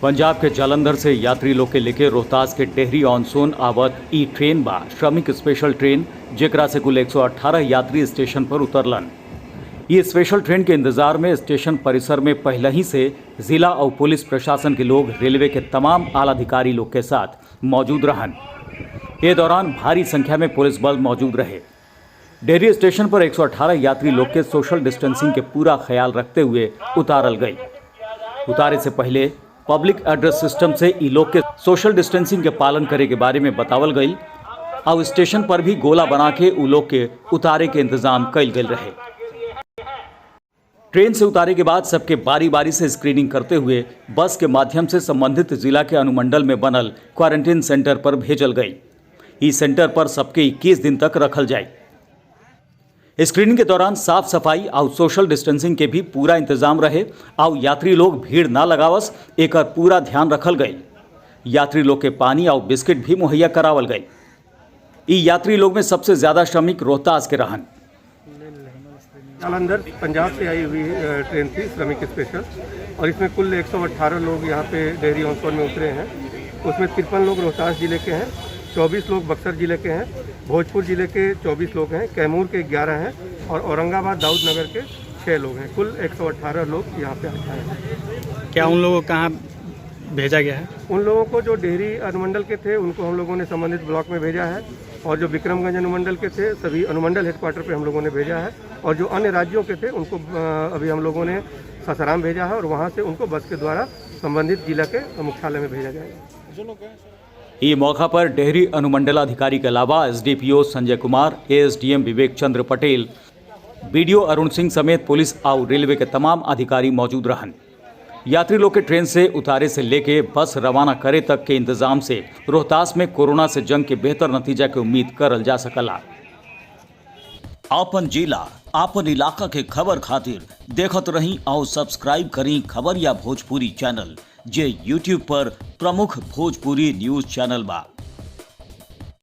पंजाब के जालंधर से यात्री लोग के लेके रोहतास के डेहरी ऑन सोन आवत ई ट्रेन बा श्रमिक स्पेशल ट्रेन, जेकरा से कुल 118 यात्री स्टेशन पर उतरलन। ये स्पेशल ट्रेन के इंतजार में स्टेशन परिसर में पहले ही से जिला और पुलिस प्रशासन के लोग रेलवे के तमाम आला अधिकारी लोग के साथ मौजूद रहन। ये दौरान भारी संख्या में पुलिस बल मौजूद रहे। डेहरी स्टेशन पर 118 यात्री लोग के सोशल डिस्टेंसिंग के पूरा ख्याल रखते हुए उतारल गई। उतारे से पहले पब्लिक एड्रेस सिस्टम से ई लोग के सोशल डिस्टेंसिंग के पालन करे के बारे में बतावल गई और स्टेशन पर भी गोला बना के उ लोग के उतारे के इंतजाम कल गए रहे। ट्रेन से उतारे के बाद सबके बारी बारी से स्क्रीनिंग करते हुए बस के माध्यम से संबंधित जिला के अनुमंडल में बनल क्वारंटीन सेंटर पर भेजल गई। इस सेंटर पर सबके 21 दिन तक रखल जाए। स्क्रीनिंग के दौरान साफ सफाई और सोशल डिस्टेंसिंग के भी पूरा इंतजाम रहे और यात्री लोग भीड़ ना लगावस, एक पूरा ध्यान रखल गई। यात्री लोग के पानी और बिस्किट भी मुहैया करावल गई। ई यात्री लोग में सबसे ज्यादा श्रमिक रोहतास के रहन। जालंधर पंजाब से आई हुई ट्रेन थी श्रमिक स्पेशल, और इसमें कुल 118 लोग यहाँ पे डेहरी ऑन सोन में उतरे हैं। उसमें 53 लोग रोहतास जिले के हैं, 24 लोग बक्सर जिले के हैं, भोजपुर जिले के 24 लोग हैं, कैमूर के 11 हैं और औरंगाबाद दाऊद नगर के 6 लोग हैं। कुल 118 लोग यहाँ पे आए हैं। क्या उन लोगों को कहाँ भेजा गया है? उन लोगों को जो डेहरी अनुमंडल के थे उनको हम लोगों ने संबंधित ब्लॉक में भेजा है, और जो विक्रमगंज अनुमंडल के थे सभी अनुमंडल हेडक्वार्टर पे हम लोगों ने भेजा है, और जो अन्य राज्यों के थे उनको अभी हम लोगों ने सासाराम भेजा है, और वहाँ से उनको बस के द्वारा संबंधित जिला के मुख्यालय में भेजा जाएगा। ये मौका पर डेहरी अनुमंडलाधिकारी के अलावा एसडीपीओ संजय कुमार, एएसडीएम विवेक चंद्र पटेल, बीडीओ अरुण सिंह समेत पुलिस और रेलवे के तमाम अधिकारी मौजूद रहन। यात्री लोग के ट्रेन से उतारे से लेके बस रवाना करे तक के इंतजाम से रोहतास में कोरोना से जंग के बेहतर नतीजा के उम्मीद करल जा सकला। आपन जिला आपन इलाका के खबर खातिर देखत रही और सब्सक्राइब करी खबरिया भोजपुरी चैनल, जे यूट्यूब पर प्रमुख भोजपुरी न्यूज चैनल बा।